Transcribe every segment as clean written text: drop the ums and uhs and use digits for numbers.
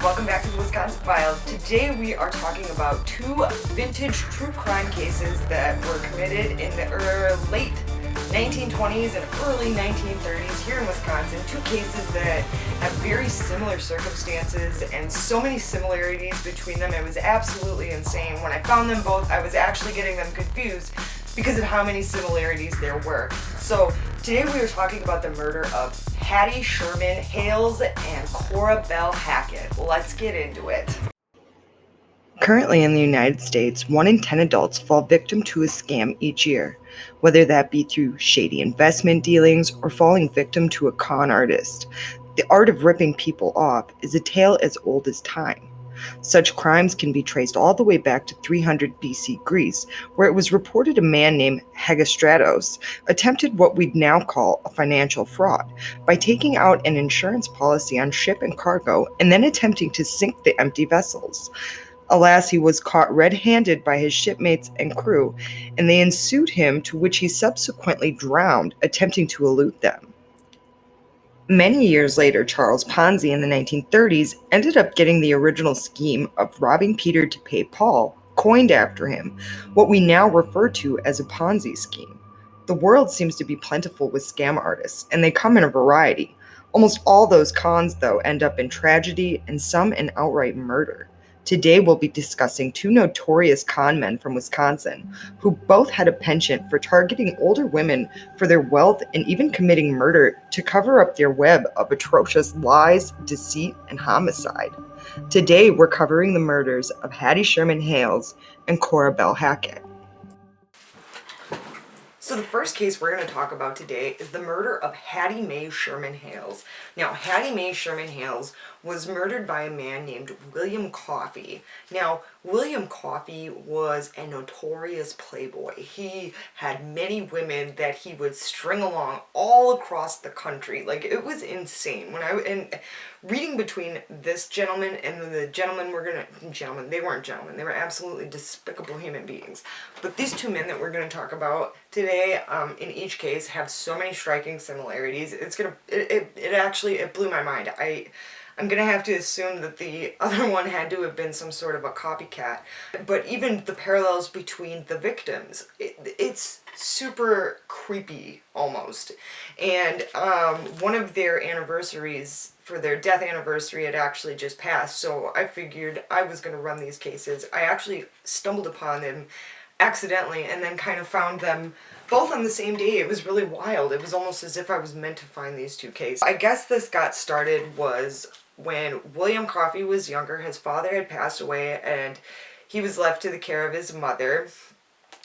Welcome back to the Wisconsin Files. Today we are talking about two vintage true crime cases that were committed in the late 1920s and early 1930s here in Wisconsin. Two cases that have very similar circumstances and so many similarities between them. It was absolutely insane. When I found them both, I was actually getting them confused because of how many similarities there were. So today we are talking about the murder of Hattie Sherman Hales and Cora Belle Hackett. Let's get into it. Currently in the United States, 1 in 10 adults fall victim to a scam each year, whether that be through shady investment dealings or falling victim to a con artist. The art of ripping people off is a tale as old as time. Such crimes can be traced all the way back to 300 BC Greece, where it was reported a man named Hegestratos attempted what we'd now call a financial fraud by taking out an insurance policy on ship and cargo and then attempting to sink the empty vessels. Alas, he was caught red-handed by his shipmates and crew, and they ensued him, to which he subsequently drowned, attempting to elude them. Many years later, Charles Ponzi in the 1930s ended up getting the original scheme of robbing Peter to pay Paul coined after him, what we now refer to as a Ponzi scheme. The world seems to be plentiful with scam artists, and they come in a variety. Almost all those cons, though, end up in tragedy and some in outright murder. Today we'll be discussing two notorious con men from Wisconsin who both had a penchant for targeting older women for their wealth and even committing murder to cover up their web of atrocious lies, deceit, and homicide. Today we're covering the murders of Hattie Sherman Hales and Cora Belle Hackett. So the first case we're going to talk about today is the murder of Hattie Mae Sherman Hales. Now, Hattie Mae Sherman Hales was murdered by a man named William Coffey. Now, William Coffey was a notorious playboy. He had many women that he would string along all across the country. Like, it was insane. And reading between this gentleman and the gentleman they weren't gentlemen. They were absolutely despicable human beings. But these two men that we're going to talk about today, in each case, have so many striking similarities. It blew my mind. I'm going to have to assume that the other one had to have been some sort of a copycat. But even the parallels between the victims, it's super creepy almost. And one of their anniversaries, for their death anniversary, had actually just passed. So I figured I was going to run these cases. I actually stumbled upon them accidentally and then kind of found them both on the same day. It was really wild. It was almost as if I was meant to find these two cases. I guess this got started was when William Coffey was younger. His father had passed away and he was left to the care of his mother.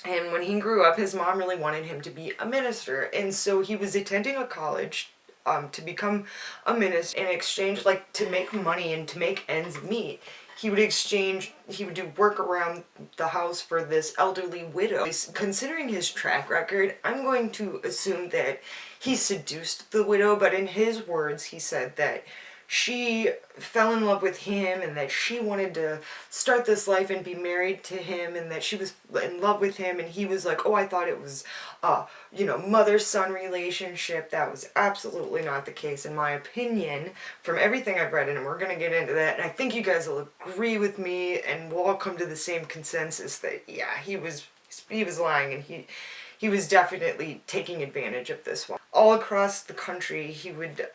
And when he grew up, his mom really wanted him to be a minister. And so he was attending a college to become a minister in exchange, like, to make money and to make ends meet. He would do work around the house for this elderly widow. Considering his track record, I'm going to assume that he seduced the widow, but in his words, he said that she fell in love with him and that she wanted to start this life and be married to him and that she was in love with him, and he was like, oh, I thought it was mother-son relationship. That was absolutely not the case, in my opinion, from everything I've read, and we're going to get into that, and I think you guys will agree with me and we'll all come to the same consensus that, yeah, he was lying, and he was definitely taking advantage of this one. All across the country, he would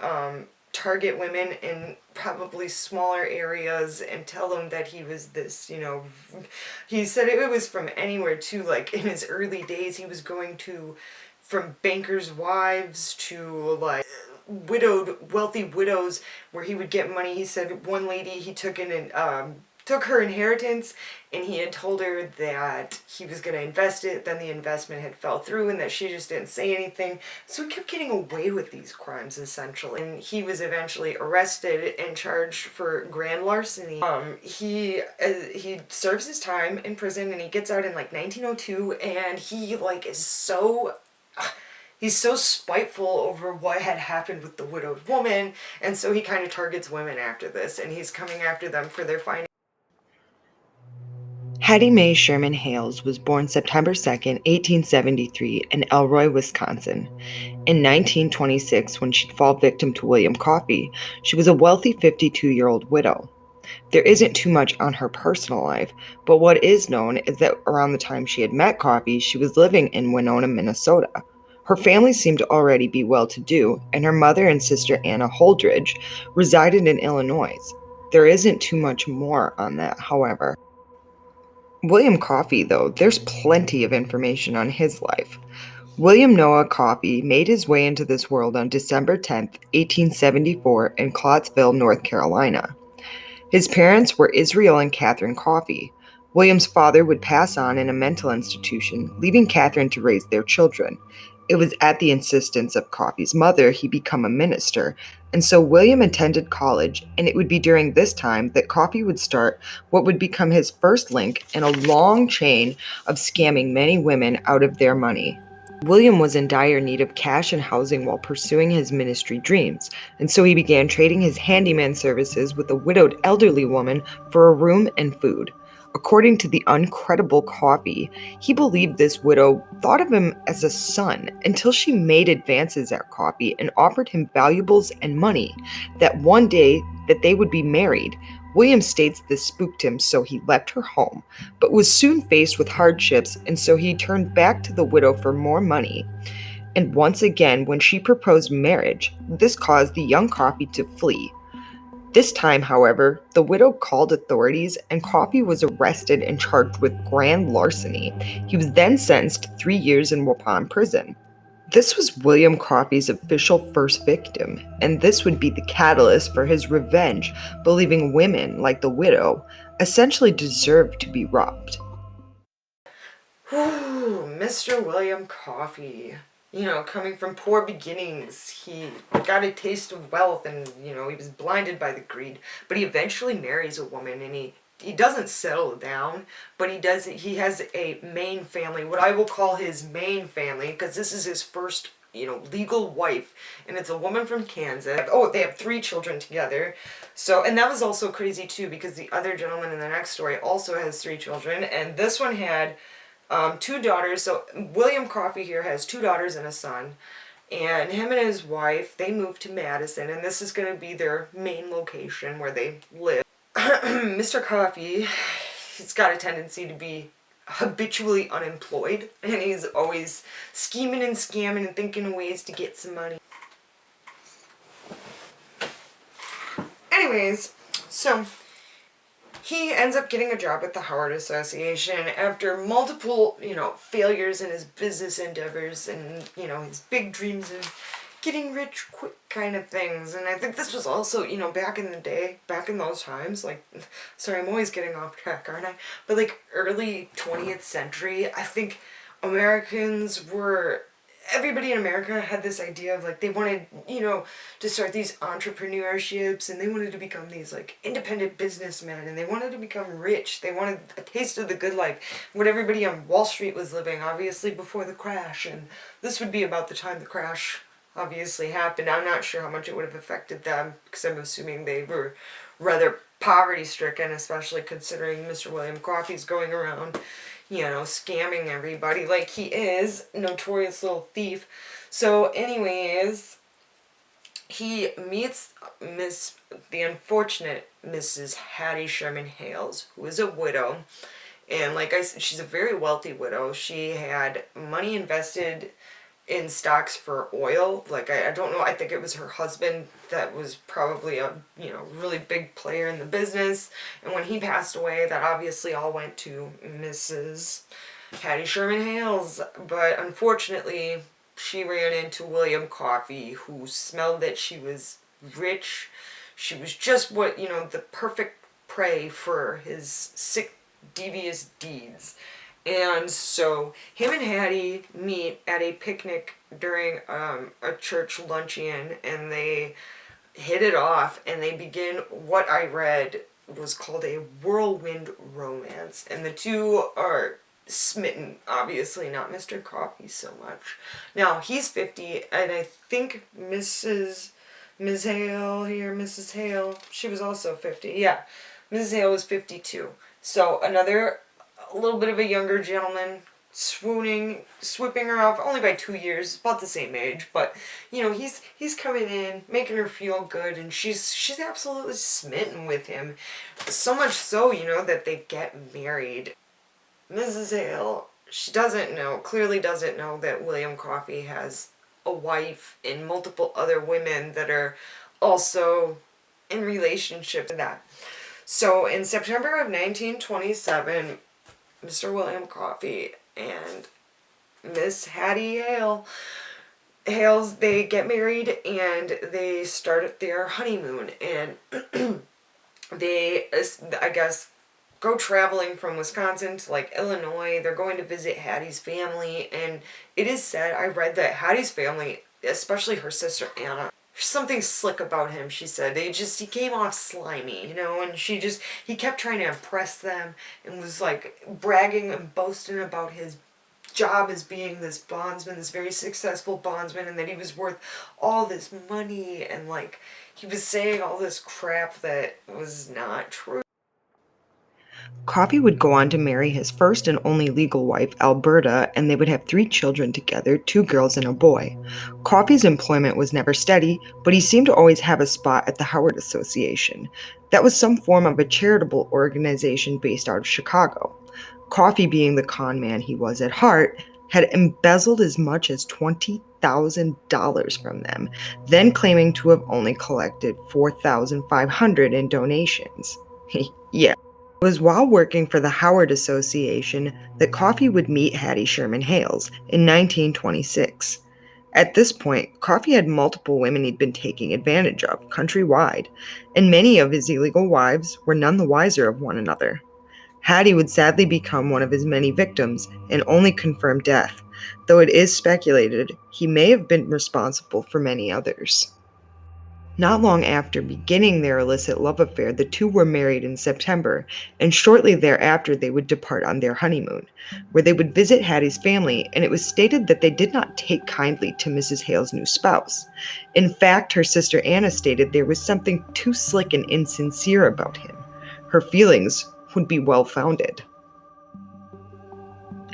target women in probably smaller areas and tell them that he was this, he said it was from anywhere to, like, in his early days, he was going to, from bankers' wives to, like, wealthy widows where he would get money. He said one lady, he took her inheritance and he had told her that he was going to invest it, then the investment had fell through and that she just didn't say anything. So he kept getting away with these crimes, essentially. And he was eventually arrested and charged for grand larceny. He serves his time in prison and he gets out in, like, 1902, and he, like, is so... He's so spiteful over what had happened with the widowed woman, and so he kind of targets women after this, and he's coming after them for their finances. Hattie Mae Sherman Hales was born September 2, 1873, in Elroy, Wisconsin. In 1926, when she'd fall victim to William Coffey, she was a wealthy 52-year-old widow. There isn't too much on her personal life, but what is known is that around the time she had met Coffee, she was living in Winona, Minnesota. Her family seemed to already be well to do, and her mother and sister Anna Holdridge resided in Illinois. There isn't too much more on that, however. William Coffey, though, there's plenty of information on his life. William Noah Coffey made his way into this world on December 10th, 1874, in Clottsville, North Carolina. His parents were Israel and Catherine Coffey. William's father would pass on in a mental institution, leaving Catherine to raise their children. It was at the insistence of Coffey's mother he became a minister, and so William attended college, and it would be during this time that Coffey would start what would become his first link in a long chain of scamming many women out of their money. William was in dire need of cash and housing while pursuing his ministry dreams, and so he began trading his handyman services with a widowed elderly woman for a room and food. According to the uncredible Coffey, he believed this widow thought of him as a son until she made advances at Coffey and offered him valuables and money that one day that they would be married. William states this spooked him, so he left her home, but was soon faced with hardships, and so he turned back to the widow for more money. And once again, when she proposed marriage, this caused the young Coffey to flee. This time, however, the widow called authorities and Coffey was arrested and charged with grand larceny. He was then sentenced to 3 years in Waupun prison. This was William Coffey's official first victim, and this would be the catalyst for his revenge, believing women, like the widow, essentially deserved to be robbed. Ooh, Mr. William Coffey. You know, coming from poor beginnings, he got a taste of wealth and, he was blinded by the greed. But he eventually marries a woman and he doesn't settle down, but he has a main family, what I will call his main family, because this is his first, legal wife, and it's a woman from Kansas. Oh, they have 3 children together. So, and that was also crazy too, because the other gentleman in the next story also has 3 children, and this one had 2 daughters. So William Coffey here has 2 daughters and a son, and him and his wife, they moved to Madison, and this is going to be their main location where they live. Mr. Coffey, he's got a tendency to be habitually unemployed, and he's always scheming and scamming and thinking of ways to get some money. Anyways, so he ends up getting a job at the Howard Association after multiple, failures in his business endeavors and, his big dreams of getting rich quick kind of things. And I think this was also, back in the day, back in those times, sorry, I'm always getting off track, aren't I? But early 20th century, I think everybody in America had this idea of they wanted, to start these entrepreneurships, and they wanted to become these independent businessmen, and they wanted to become rich. They wanted a taste of the good life, what everybody on Wall Street was living, obviously before the crash. And this would be about the time the crash obviously happened. I'm not sure how much it would have affected them, because I'm assuming they were rather poverty stricken, especially considering Mr. William Coffey's going around scamming everybody like he is, notorious little thief. So anyways, he meets the unfortunate Mrs. Hattie Sherman Hales, who is a widow, and like I said, she's a very wealthy widow. She had money invested in stocks for oil. I don't know, I think it was her husband that was probably a, really big player in the business. And when he passed away, that obviously all went to Mrs. Hattie Sherman Hales. But unfortunately, she ran into William Coffey, who smelled that she was rich. She was just what, the perfect prey for his sick, devious deeds. And so him and Hattie meet at a picnic during a church luncheon, and they hit it off, and they begin what I read was called a whirlwind romance. And the two are smitten, obviously, not Mr. Coffey so much. Now, he's 50, and I think Mrs. Hale, she was also 50. Yeah, Mrs. Hale was 52. So another a little bit of a younger gentleman, swooping her off only by 2 years, about the same age. But he's coming in, making her feel good, and she's absolutely smitten with him. So much so, that they get married. Mrs. Hale, she clearly doesn't know that William Coffey has a wife and multiple other women that are also in relationship to that. So in September of 1927, Mr. William Coffey and Miss Hattie Hales, they get married and they start their honeymoon, and they, I guess, go traveling from Wisconsin to like Illinois. They're going to visit Hattie's family, and it is said, I read that Hattie's family, especially her sister Anna, there's something slick about him, she said. He came off slimy, and he kept trying to impress them and was like bragging and boasting about his job as being this bondsman, this very successful bondsman, and that he was worth all this money, and like he was saying all this crap that was not true. Coffey would go on to marry his first and only legal wife, Alberta, and they would have 3 children together, 2 girls and a boy. Coffey's employment was never steady, but he seemed to always have a spot at the Howard Association. That was some form of a charitable organization based out of Chicago. Coffey, being the con man he was at heart, had embezzled as much as $20,000 from them, then claiming to have only collected $4,500 in donations. Yeah. It was while working for the Howard Association that Coffey would meet Hattie Sherman Hales in 1926. At this point, Coffey had multiple women he'd been taking advantage of countrywide, and many of his illegal wives were none the wiser of one another. Hattie would sadly become one of his many victims and only confirm death, though it is speculated he may have been responsible for many others. Not long after beginning their illicit love affair, the two were married in September, and shortly thereafter they would depart on their honeymoon, where they would visit Hattie's family, and it was stated that they did not take kindly to Mrs. Hale's new spouse. In fact, her sister Anna stated there was something too slick and insincere about him. Her feelings would be well-founded.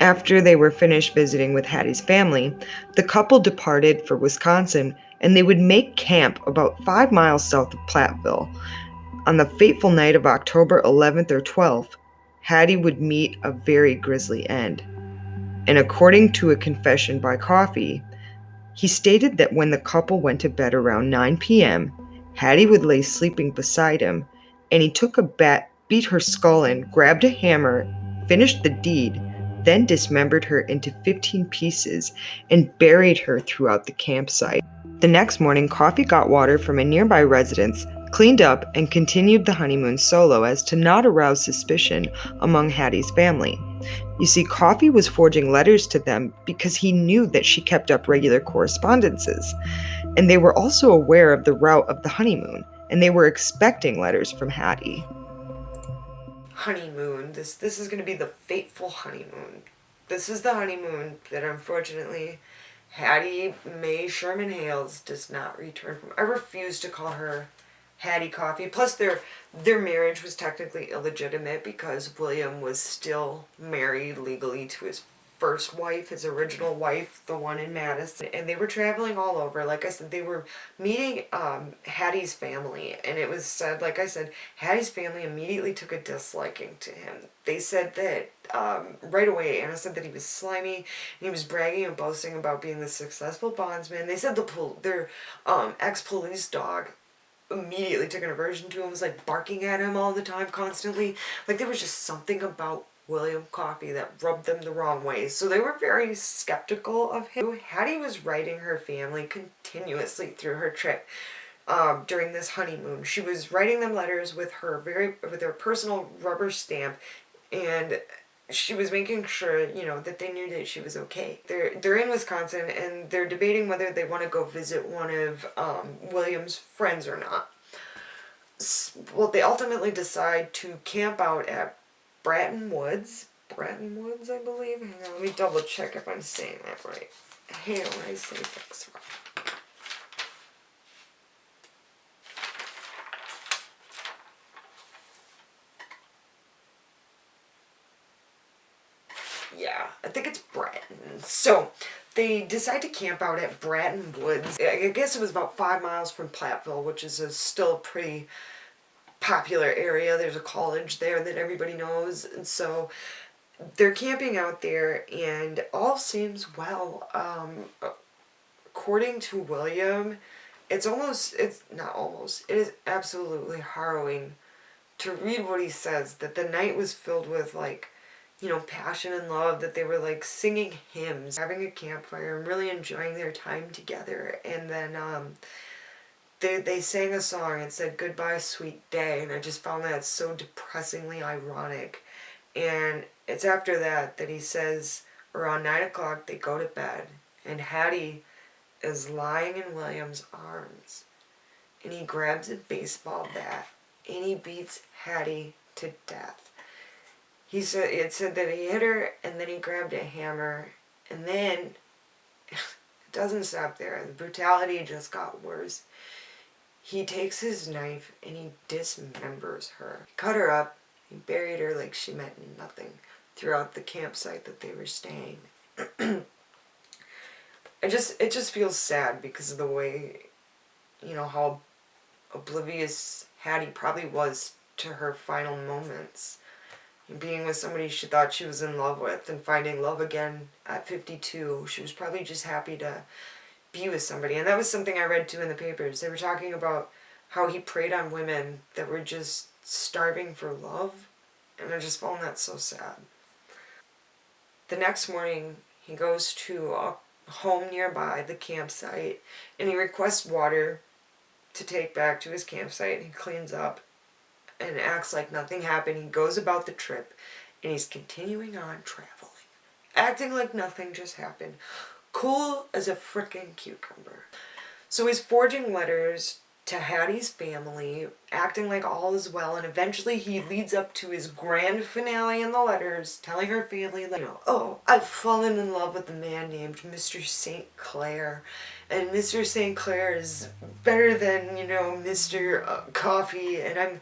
After they were finished visiting with Hattie's family, the couple departed for Wisconsin, and they would make camp about 5 miles south of Platteville. On the fateful night of October 11th or 12th, Hattie would meet a very grisly end. And according to a confession by Coffey, he stated that when the couple went to bed around 9 p.m., Hattie would lay sleeping beside him, and he took a bat, beat her skull in, grabbed a hammer, finished the deed, then dismembered her into 15 pieces and buried her throughout the campsite. The next morning, Coffey got water from a nearby residence, cleaned up, and continued the honeymoon solo as to not arouse suspicion among Hattie's family. You see, Coffey was forging letters to them because he knew that she kept up regular correspondences, and they were also aware of the route of the honeymoon, and they were expecting letters from Hattie. Honeymoon. This is going to be the fateful honeymoon. This is the honeymoon that unfortunately Hattie Mae Sherman Hales does not return from. I refuse to call her Hattie Coffey. Plus, their marriage was technically illegitimate because William was still married legally to his first wife, his original wife, the one in Madison, and they were traveling all over. Like I said, they were meeting Hattie's family, and it was said, like I said, Hattie's family immediately took a disliking to him. They said that right away, Anna said that he was slimy, and he was bragging and boasting about being the successful bondsman. They said their ex-police dog immediately took an aversion to him, was like barking at him all the time, constantly. Like there was just something about William Coffey that rubbed them the wrong way. So they were very skeptical of him. Hattie was writing her family continuously through her trip during this honeymoon. She was writing them letters with her personal rubber stamp, and she was making sure, that they knew that she was okay. They're in Wisconsin, and they're debating whether they want to go visit one of William's friends or not. Well, they ultimately decide to camp out at Bratton Woods, I believe. Hang on, let me double check if I'm saying that right. Hang on, I say that's right. Yeah, I think it's Bratton. So they decide to camp out at Bratton Woods. I guess it was about 5 miles from Platteville, which is still a pretty popular area. There's a college there that everybody knows. And so they're camping out there and all seems well. According to William, it's not almost, it is absolutely harrowing to read what he says, that the night was filled with like, passion and love, that they were like singing hymns, having a campfire, and really enjoying their time together. And then they sang a song and said, "Goodbye, sweet day," and I just found that so depressingly ironic. And it's after that that he says, around 9 o'clock, they go to bed, and Hattie is lying in William's arms, and he grabs a baseball bat, and he beats Hattie to death. It said that he hit her, and then he grabbed a hammer, and then it doesn't stop there. The brutality just got worse. He takes his knife and he dismembers her. He cut her up, he buried her like she meant nothing throughout the campsite that they were staying. It just feels sad because of the way, how oblivious Hattie probably was to her final moments. Being with somebody she thought she was in love with and finding love again at 52. She was probably just happy to be with somebody. And that was something I read too in the papers. They were talking about how he preyed on women that were just starving for love. And I just found that so sad. The next morning, he goes to a home nearby, the campsite, and he requests water to take back to his campsite. He cleans up and acts like nothing happened. He goes about the trip, and he's continuing on traveling, acting like nothing just happened. Cool as a frickin' cucumber. So he's forging letters to Hattie's family, acting like all is well, and eventually he leads up to his grand finale in the letters, telling her family, like, "Oh, I've fallen in love with a man named Mr. St. Clair, and Mr. St. Clair is better than, Mr. Coffee, and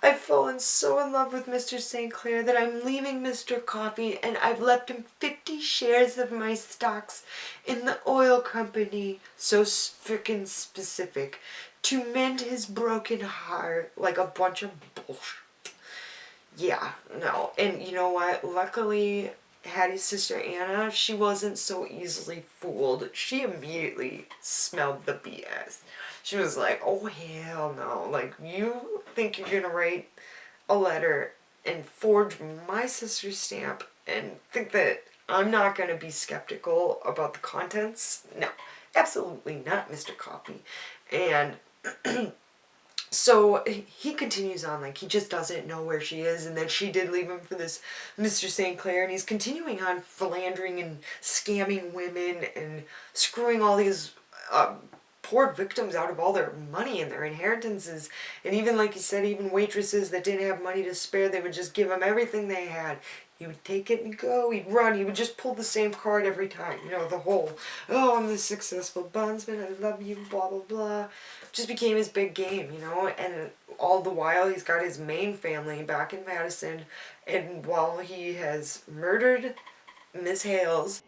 I've fallen so in love with Mr. St. Clair that I'm leaving Mr. Coffee, and I've left him 50 shares of my stocks in the oil company," so frickin' specific, "to mend his broken heart," like a bunch of bullshit. Yeah, no. And you know what? Luckily, Hattie's sister Anna, she wasn't so easily fooled. She immediately smelled the BS. She was like, "Oh, hell no. Like, you think you're gonna write a letter and forge my sister's stamp and think that I'm not gonna be skeptical about the contents? No, absolutely not, Mr. Coffee." And so he continues on, like he just doesn't know where she is, and that she did leave him for this Mr. St. Clair, and he's continuing on philandering and scamming women and screwing all these poor victims out of all their money and their inheritances. And even, like you said, even waitresses that didn't have money to spare, they would just give him everything they had. He would take it and go, he'd run, he would just pull the same card every time, the whole, "Oh, I'm the successful bondsman, I love you, blah, blah, blah." Just became his big game, and all the while he's got his main family back in Madison, and while he has murdered Miss Hales.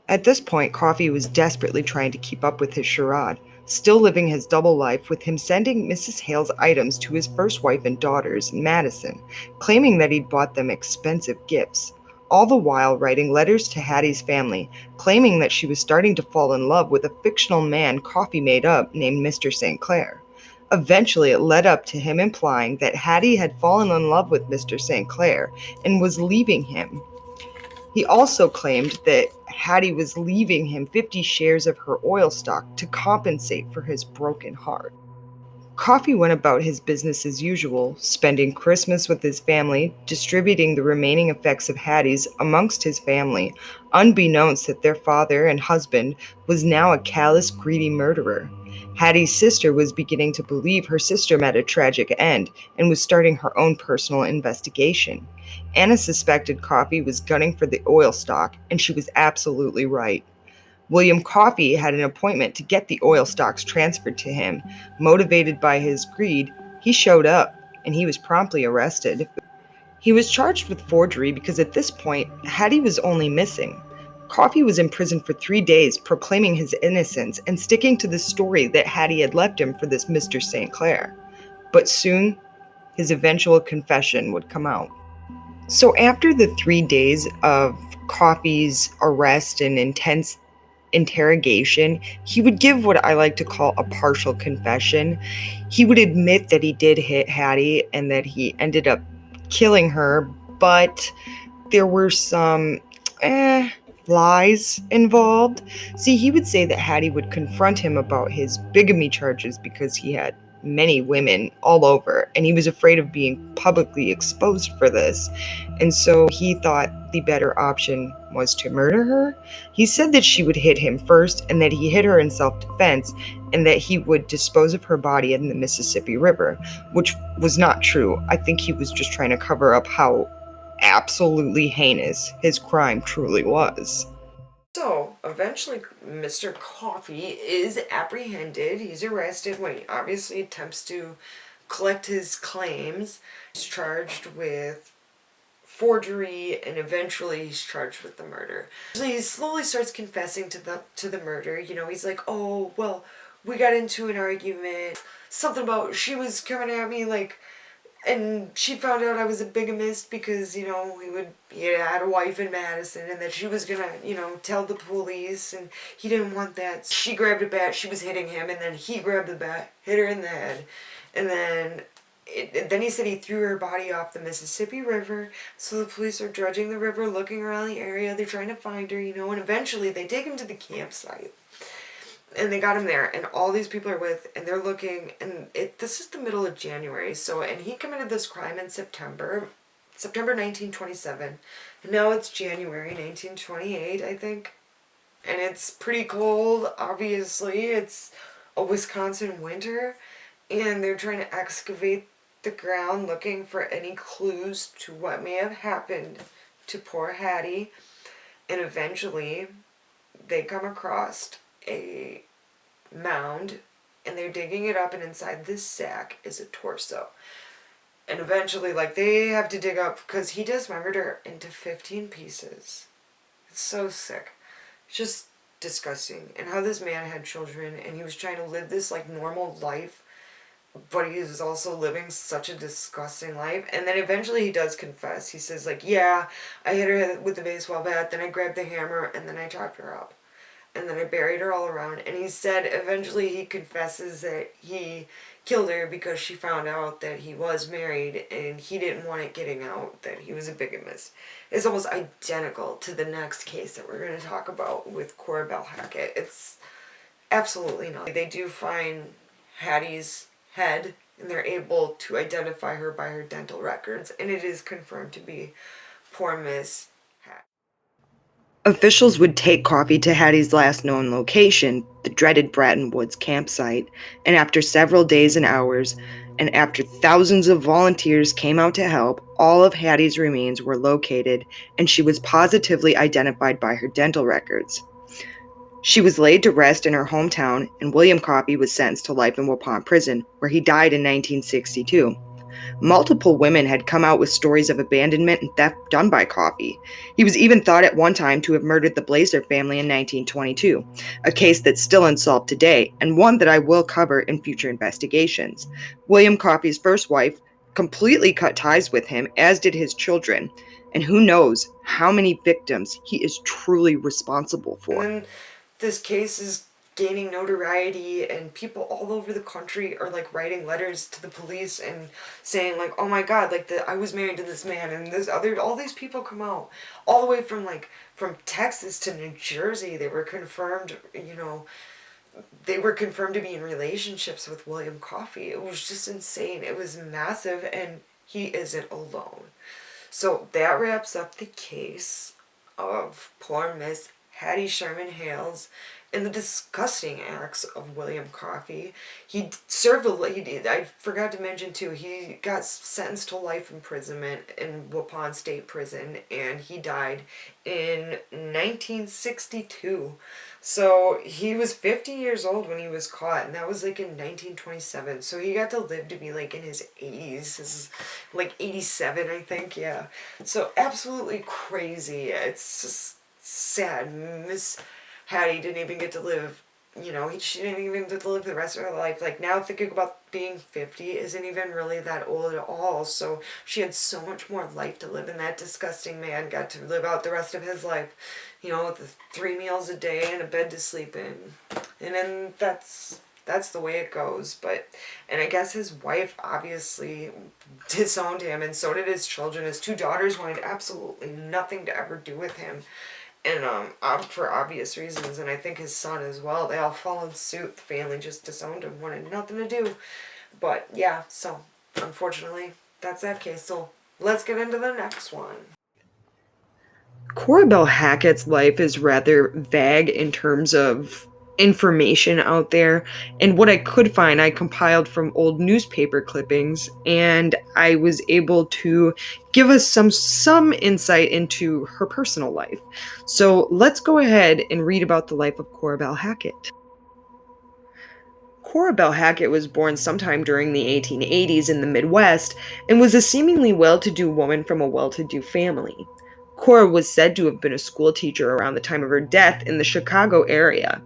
At this point, Coffee was desperately trying to keep up with his charade, still living his double life with him sending Mrs. Hale's items to his first wife and daughters in Madison, claiming that he'd bought them expensive gifts, all the while writing letters to Hattie's family, claiming that she was starting to fall in love with a fictional man Coffee made up named Mr. St. Clair. Eventually, it led up to him implying that Hattie had fallen in love with Mr. St. Clair and was leaving him. He also claimed that Hattie was leaving him 50 shares of her oil stock to compensate for his broken heart. Coffee went about his business as usual, spending Christmas with his family, distributing the remaining effects of Hattie's amongst his family, unbeknownst that their father and husband was now a callous, greedy murderer. Hattie's sister was beginning to believe her sister met a tragic end and was starting her own personal investigation. Anna suspected Coffee was gunning for the oil stock, and she was absolutely right. William Coffey had an appointment to get the oil stocks transferred to him. Motivated by his greed, he showed up, and he was promptly arrested. He was charged with forgery because at this point, Hattie was only missing. Coffee was in prison for 3 days, proclaiming his innocence and sticking to the story that Hattie had left him for this Mr. St. Clair. But soon, his eventual confession would come out. So, after the 3 days of Coffee's arrest and intense interrogation, he would give what I like to call a partial confession. He would admit that he did hit Hattie and that he ended up killing her, but there were some lies involved. See, he would say that Hattie would confront him about his bigamy charges because he had many women all over, and he was afraid of being publicly exposed for this. And so he thought the better option was to murder her. He said that she would hit him first, and that he hit her in self-defense, and that he would dispose of her body in the Mississippi River, which was not true. I think he was just trying to cover up how absolutely heinous his crime truly was. So, eventually, Mr. Coffee is apprehended. He's arrested when he obviously attempts to collect his claims. He's charged with forgery, and eventually he's charged with the murder. So he slowly starts confessing to the murder. You know, he's like, "Oh, well, we got into an argument. Something about she was coming at me like, and she found out I was a bigamist because, you know, he had a wife in Madison, and that she was gonna, you know, tell the police, and he didn't want that. She grabbed a bat, she was hitting him, and then he grabbed the bat, hit her in the head, and then he said he threw her body off the Mississippi River, so the police are dredging the river, looking around the area, they're trying to find her, you know, and eventually they take him to the campsite. And they got him there, and all these people are with, and they're looking, and this is the middle of January, so, and he committed this crime in September 1927, and now it's January 1928, I think, and it's pretty cold, obviously, it's a Wisconsin winter, and they're trying to excavate the ground, looking for any clues to what may have happened to poor Hattie, and eventually, they come across a mound, and they're digging it up, and inside this sack is a torso. And eventually, like, they have to dig up, because he dismembered her into 15 pieces. It's so sick. It's just disgusting. And how this man had children, and he was trying to live this, like, normal life, but he is also living such a disgusting life. And then eventually he does confess. He says, like, yeah, I hit her with the baseball bat, then I grabbed the hammer, and then I chopped her up. And then I buried her all around. And he said eventually he confesses that he killed her because she found out that he was married, and he didn't want it getting out that he was a bigamist. It's almost identical to the next case that we're going to talk about with Cora Belle Hackett. It's absolutely not. They do find Hattie's head, and they're able to identify her by her dental records, and it is confirmed to be poor Miss Hattie. Officials would take Coffee to Hattie's last known location, the dreaded Bratton Woods campsite, and after several days and hours, and after thousands of volunteers came out to help, all of Hattie's remains were located, and she was positively identified by her dental records. She was laid to rest in her hometown, and William Coffey was sentenced to life in Waupun Prison, where he died in 1962. Multiple women had come out with stories of abandonment and theft done by Coffey. He was even thought at one time to have murdered the Blazer family in 1922, a case that's still unsolved today, and one that I will cover in future investigations. William Coffey's first wife completely cut ties with him, as did his children, and who knows how many victims he is truly responsible for. And then this case is gaining notoriety, and people all over the country are like writing letters to the police and saying like, oh my god, like I was married to this man, and all these people come out all the way from Texas to New Jersey. They were confirmed, you know, they were confirmed to be in relationships with William Coffey. It was just insane. It was massive, and he isn't alone. So that wraps up the case of poor Miss Hattie Sherman Hales. and the disgusting acts of William Coffey. He served I forgot to mention too, he got sentenced to life imprisonment in Waupun State Prison, and he died in 1962. So he was 50 years old when he was caught, and that was like in 1927. So he got to live to be like in his 80s. Like 87, I think, yeah. So absolutely crazy. It's just sad. Miss Hattie didn't even get to live, she didn't even get to live the rest of her life. Like, now thinking about being 50 isn't even really that old at all. So she had so much more life to live, and that disgusting man got to live out the rest of his life, with 3 meals a day and a bed to sleep in. And then that's the way it goes. And I guess his wife obviously disowned him, and so did his children. His 2 daughters wanted absolutely nothing to ever do with him, and for obvious reasons. And I think his son as well. They all followed suit. The family just disowned him, wanted nothing to do. But yeah, so unfortunately, that's that case. So let's get into the next one. Cora Belle Hackett's life is rather vague in terms of information out there, and what I could find I compiled from old newspaper clippings, and I was able to give us some insight into her personal life. So let's go ahead and read about the life of Cora Belle Hackett. Cora Belle Hackett was born sometime during the 1880s in the Midwest and was a seemingly well-to-do woman from a well-to-do family. Cora was said to have been a school teacher around the time of her death in the Chicago area.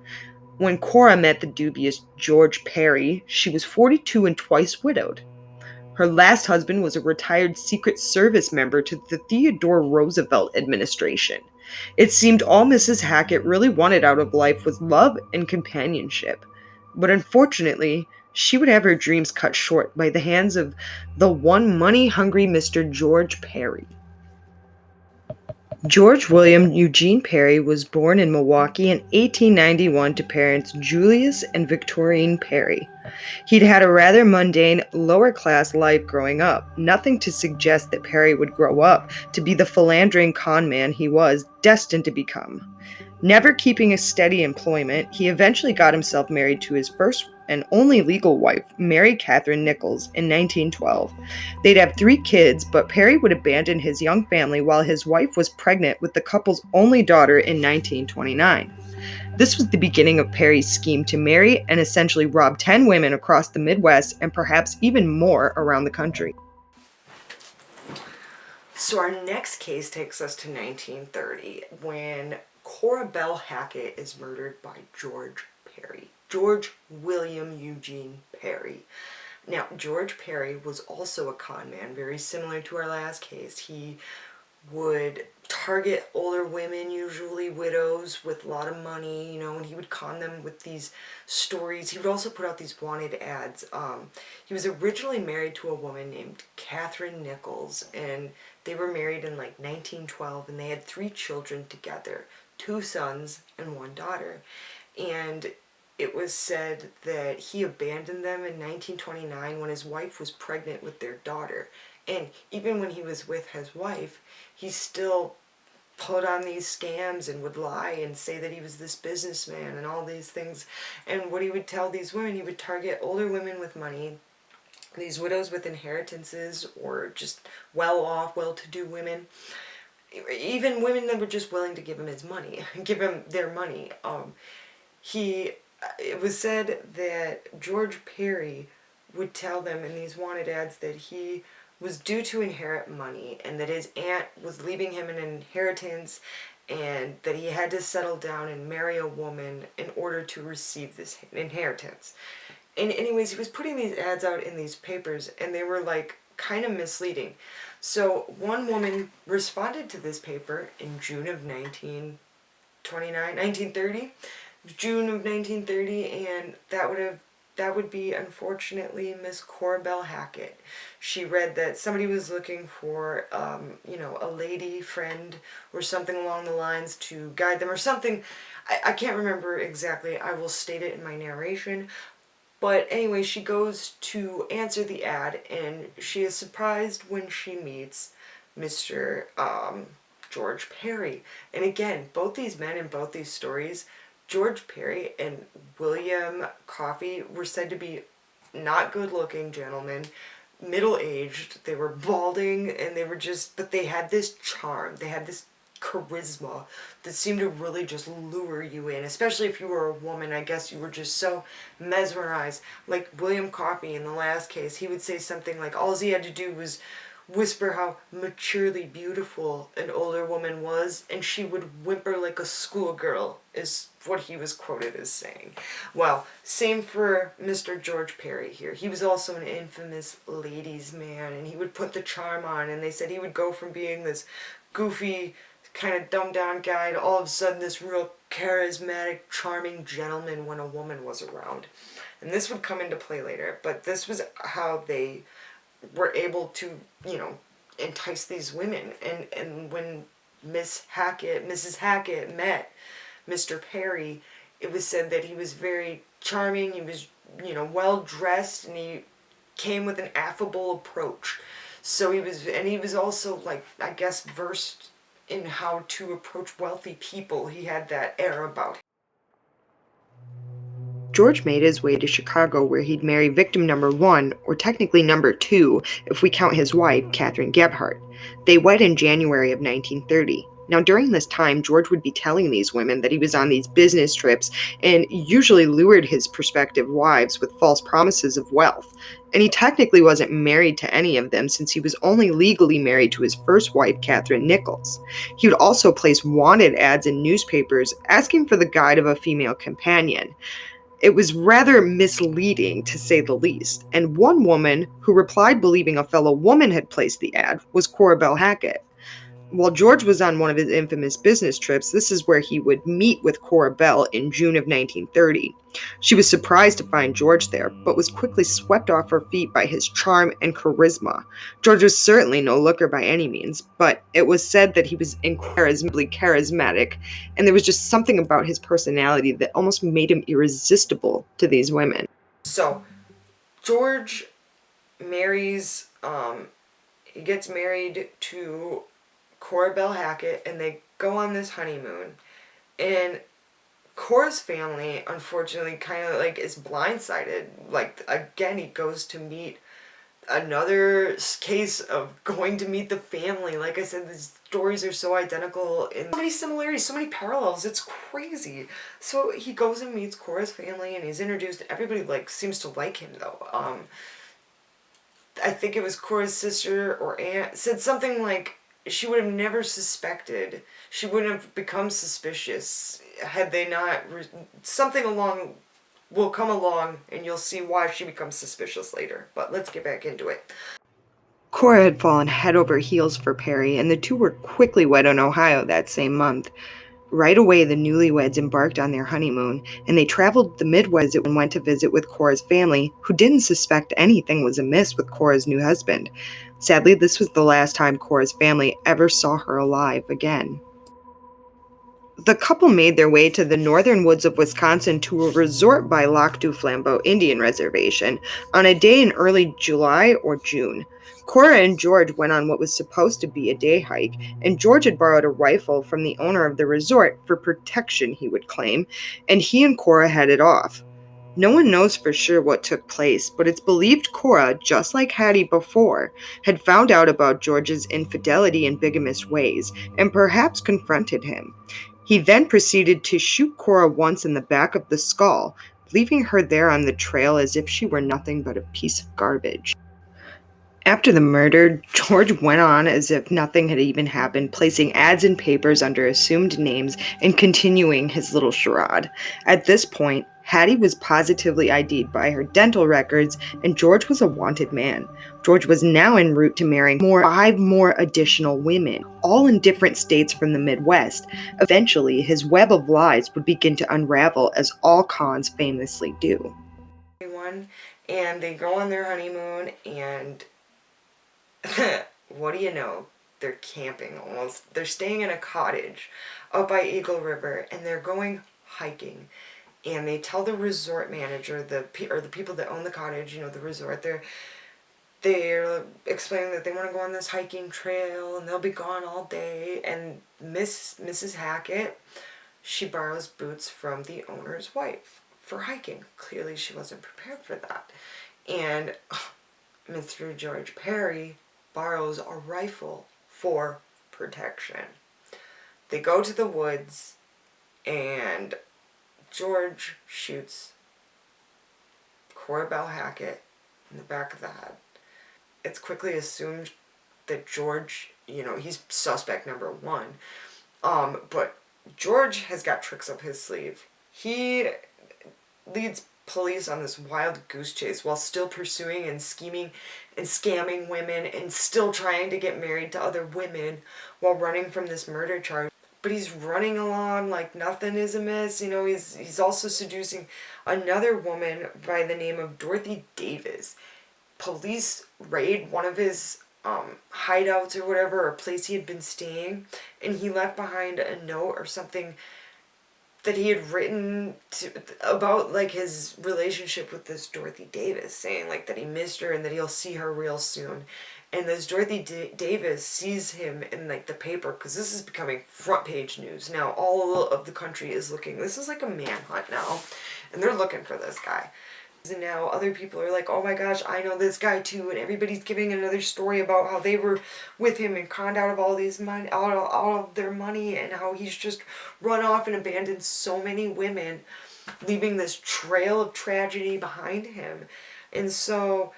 When Cora met the dubious George Perry, she was 42 and twice widowed. Her last husband was a retired Secret Service member to the Theodore Roosevelt administration. It seemed all Mrs. Hackett really wanted out of life was love and companionship. But unfortunately, she would have her dreams cut short by the hands of the one money-hungry Mr. George Perry. George William Eugene Perry was born in Milwaukee in 1891 to parents Julius and Victorine Perry. He'd had a rather mundane, lower-class life growing up, nothing to suggest that Perry would grow up to be the philandering con man he was destined to become. Never keeping a steady employment, he eventually got himself married to his first and only legal wife, Mary Catherine Nichols, in 1912. They'd have 3 kids, but Perry would abandon his young family while his wife was pregnant with the couple's only daughter in 1929. This was the beginning of Perry's scheme to marry and essentially rob 10 women across the Midwest and perhaps even more around the country. So our next case takes us to 1930, when Cora Belle Hackett is murdered by George Perry. George William Eugene Perry. Now, George Perry was also a con man, very similar to our last case. He would target older women, usually widows, with a lot of money, and he would con them with these stories. He would also put out these wanted ads. He was originally married to a woman named Catherine Nichols, and they were married in like 1912, and they had 3 children together, 2 sons and 1 daughter. And it was said that he abandoned them in 1929 when his wife was pregnant with their daughter. And even when he was with his wife, he still put on these scams and would lie and say that he was this businessman and all these things. And what he would tell these women, he would target older women with money, these widows with inheritances, or just well-off, well-to-do women. Even women that were just willing to give him his money, give him their money. It was said that George Perry would tell them in these wanted ads that he was due to inherit money, and that his aunt was leaving him an inheritance, and that he had to settle down and marry a woman in order to receive this inheritance. And anyways, he was putting these ads out in these papers, and they were like kind of misleading. So one woman responded to this paper in June of 1930, June of 1930, and that would be, unfortunately, Miss Cora Belle Hackett. She read that somebody was looking for, a lady friend or something along the lines to guide them or something. I can't remember exactly. I will state it in my narration. But anyway, she goes to answer the ad, and she is surprised when she meets Mr. George Perry. And again, both these men in both these stories George Perry and William Coffey were said to be not good looking gentlemen, middle aged. They were balding and they were just, but they had this charm. They had this charisma that seemed to really just lure you in, especially if you were a woman. I guess you were just so mesmerized. Like William Coffey in the last case, he would say something like all he had to do was whisper how maturely beautiful an older woman was, and she would whimper like a schoolgirl, is what he was quoted as saying. Well, same for Mr. George Perry here. He was also an infamous ladies' man, and he would put the charm on, and they said he would go from being this goofy, kind of dumbed down guy to all of a sudden this real charismatic, charming gentleman when a woman was around. And this would come into play later, but this was how they were able to, entice these women. And when Mrs. Hackett met Mr. Perry, it was said that he was very charming, he was, well dressed, and he came with an affable approach. So he was also, like, I guess, versed in how to approach wealthy people. He had that air about him. George made his way to Chicago, where he'd marry victim number one, or technically number two, if we count his wife, Catherine Gebhardt. They wed in January of 1930. Now, during this time, George would be telling these women that he was on these business trips and usually lured his prospective wives with false promises of wealth. And he technically wasn't married to any of them since he was only legally married to his first wife, Catherine Nichols. He would also place wanted ads in newspapers asking for the guide of a female companion. It was rather misleading, to say the least, and one woman who replied believing a fellow woman had placed the ad was Cora Belle Hackett. While George was on one of his infamous business trips, this is where he would meet with Cora Belle in June of 1930. She was surprised to find George there, but was quickly swept off her feet by his charm and charisma. George was certainly no looker by any means, but it was said that he was incredibly charismatic, and there was just something about his personality that almost made him irresistible to these women. So, George marries, he gets married to Cora Belle Hackett, and they go on this honeymoon. And Cora's family, unfortunately, kind of like is blindsided. Like, again, he goes to meet another case of going to meet the family. Like I said, the stories are so identical and so many similarities, so many parallels. It's crazy. So he goes and meets Cora's family, and he's introduced. Everybody like seems to like him though. I think it was Cora's sister or aunt said something like she would have never suspected. She wouldn't have become suspicious had they not. Something along will come along and you'll see why she becomes suspicious later. But let's get back into it. Cora had fallen head over heels for Perry, and the two were quickly wed in Ohio that same month. Right away, the newlyweds embarked on their honeymoon, and they traveled the Midwest and went to visit with Cora's family, who didn't suspect anything was amiss with Cora's new husband. Sadly, this was the last time Cora's family ever saw her alive again. The couple made their way to the northern woods of Wisconsin to a resort by Lac du Flambeau Indian Reservation on a day in early July or June. Cora and George went on what was supposed to be a day hike, and George had borrowed a rifle from the owner of the resort for protection, he would claim, and he and Cora headed off. No one knows for sure what took place, but it's believed Cora, just like Hattie before, had found out about George's infidelity and bigamous ways, and perhaps confronted him. He then proceeded to shoot Cora once in the back of the skull, leaving her there on the trail as if she were nothing but a piece of garbage. After the murder, George went on as if nothing had even happened, placing ads in papers under assumed names and continuing his little charade. At this point, Hattie was positively ID'd by her dental records, and George was a wanted man. George was now en route to marrying five more additional women, all in different states from the Midwest. Eventually, his web of lies would begin to unravel, as all cons famously do. And they go on their honeymoon, and what do you know? They're camping almost. They're staying in a cottage up by Eagle River, and they're going hiking. And they tell the resort manager, the people that own the cottage, the resort, they're explaining that they want to go on this hiking trail, and they'll be gone all day. And Mrs. Hackett she borrows boots from the owner's wife for hiking. Clearly she wasn't prepared for that. And Mr. George Perry borrows a rifle for protection. They go to the woods and George shoots Cora Belle Hackett in the back of the head. It's quickly assumed that George, he's suspect number one. But George has got tricks up his sleeve. He leads police on this wild goose chase while still pursuing and scheming and scamming women and still trying to get married to other women while running from this murder charge. But he's running along like nothing is amiss. He's also seducing another woman by the name of Dorothy Davis. Police raid one of his hideouts or whatever, or place he had been staying, and he left behind a note or something that he had written about like his relationship with this Dorothy Davis, saying like that he missed her and that he'll see her real soon. And this Dorothy Davis sees him in like the paper, because this is becoming front page news now. All of the country is looking. This is like a manhunt now, and they're looking for this guy. And now other people are like, oh my gosh, I know this guy too, and everybody's giving another story about how they were with him and conned out of all these money, all of their money, and how he's just run off and abandoned so many women, leaving this trail of tragedy behind him. And so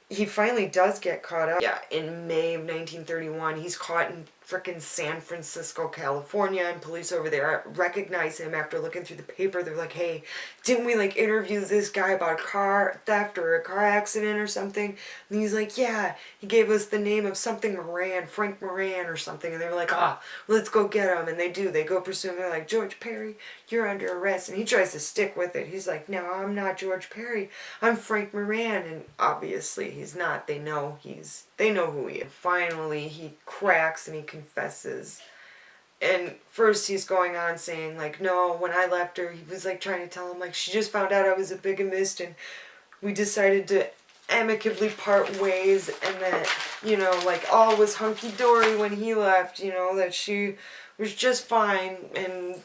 he finally does get caught up. Yeah, in May of 1931, he's caught in frickin' San Francisco, California, and police over there recognize him after looking through the paper. They're like, hey, didn't we like interview this guy about car theft or a car accident or something? And he's like, yeah, he gave us the name of something Moran, Frank Moran or something. And they're like, let's go get him. And they do. They go pursue him. They're like, George Perry, you're under arrest. And he tries to stick with it. He's like, no, I'm not George Perry. I'm Frank Moran. And obviously he's not. They know who he is. Finally, he cracks and he confesses. And first he's going on saying like, no, when I left her, he was like trying to tell him like she just found out I was a bigamist and we decided to amicably part ways, and that, like all was hunky-dory when he left, that she was just fine, and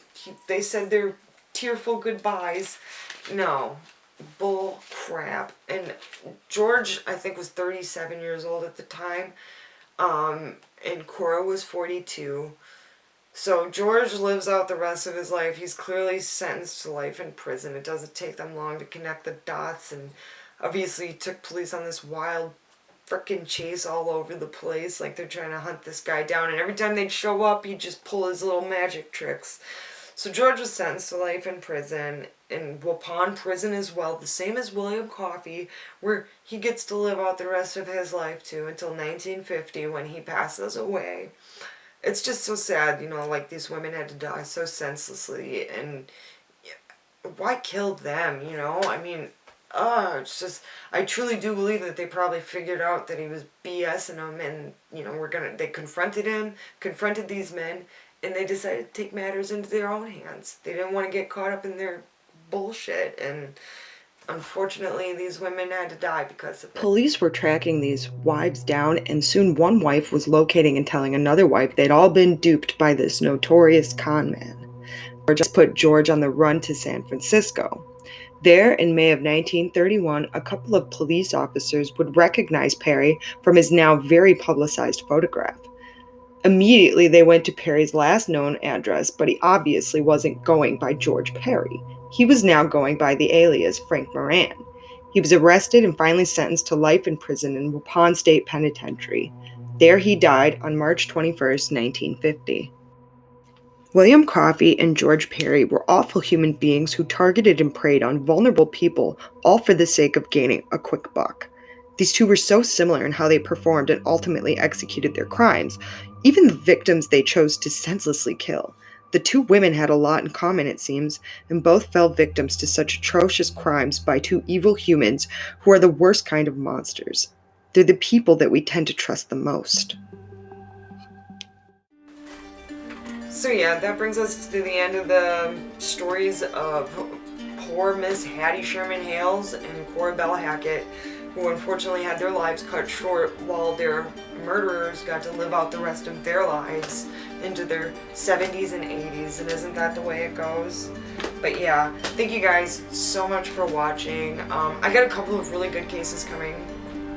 they said their tearful goodbyes. No. Bull crap. And George, I think, was 37 years old at the time, and Cora was 42. So George lives out the rest of his life. He's clearly sentenced to life in prison. It doesn't take them long to connect the dots, and obviously he took police on this wild frickin' chase all over the place, like they're trying to hunt this guy down, and every time they'd show up, he'd just pull his little magic tricks. So George was sentenced to life in prison, in Waupun prison as well, the same as William Coffey, where he gets to live out the rest of his life too, until 1950 when he passes away. It's just so sad, like these women had to die so senselessly, and why kill them, I mean, it's just, I truly do believe that they probably figured out that he was BSing them, and, they confronted these men, and they decided to take matters into their own hands. They didn't want to get caught up in their bullshit, and unfortunately these women had to die because of it. Police were tracking these wives down, and soon one wife was locating and telling another wife they'd all been duped by this notorious con man. Just put George on the run to San Francisco. There, in May of 1931, a couple of police officers would recognize Perry from his now very publicized photograph. Immediately, they went to Perry's last known address, but he obviously wasn't going by George Perry. He was now going by the alias Frank Moran. He was arrested and finally sentenced to life in prison in Waupun State Penitentiary. There he died on March 21st, 1950. William Coffey and George Perry were awful human beings who targeted and preyed on vulnerable people, all for the sake of gaining a quick buck. These two were so similar in how they performed and ultimately executed their crimes, even the victims they chose to senselessly kill. The two women had a lot in common, it seems, and both fell victims to such atrocious crimes by two evil humans who are the worst kind of monsters. They're the people that we tend to trust the most. So yeah, that brings us to the end of the stories of poor Miss Hattie Sherman Hales and Cora Belle Hackett, who unfortunately had their lives cut short while their murderers got to live out the rest of their lives into their 70s and 80s, and isn't that the way it goes? But yeah, thank you guys so much for watching. I got a couple of really good cases coming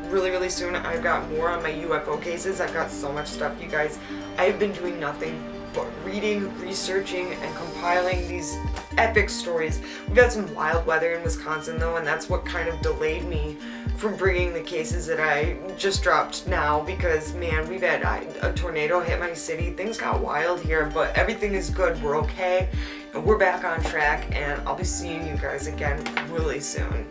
really soon. I've got more on my UFO cases. I've got so much stuff, you guys. I've been doing nothing but reading, researching, and compiling these epic stories. We've had some wild weather in Wisconsin though, and that's what kind of delayed me from bringing the cases that I just dropped now, because man, we've had a tornado hit my city. Things got wild here, but everything is good. We're okay, and we're back on track, and I'll be seeing you guys again really soon.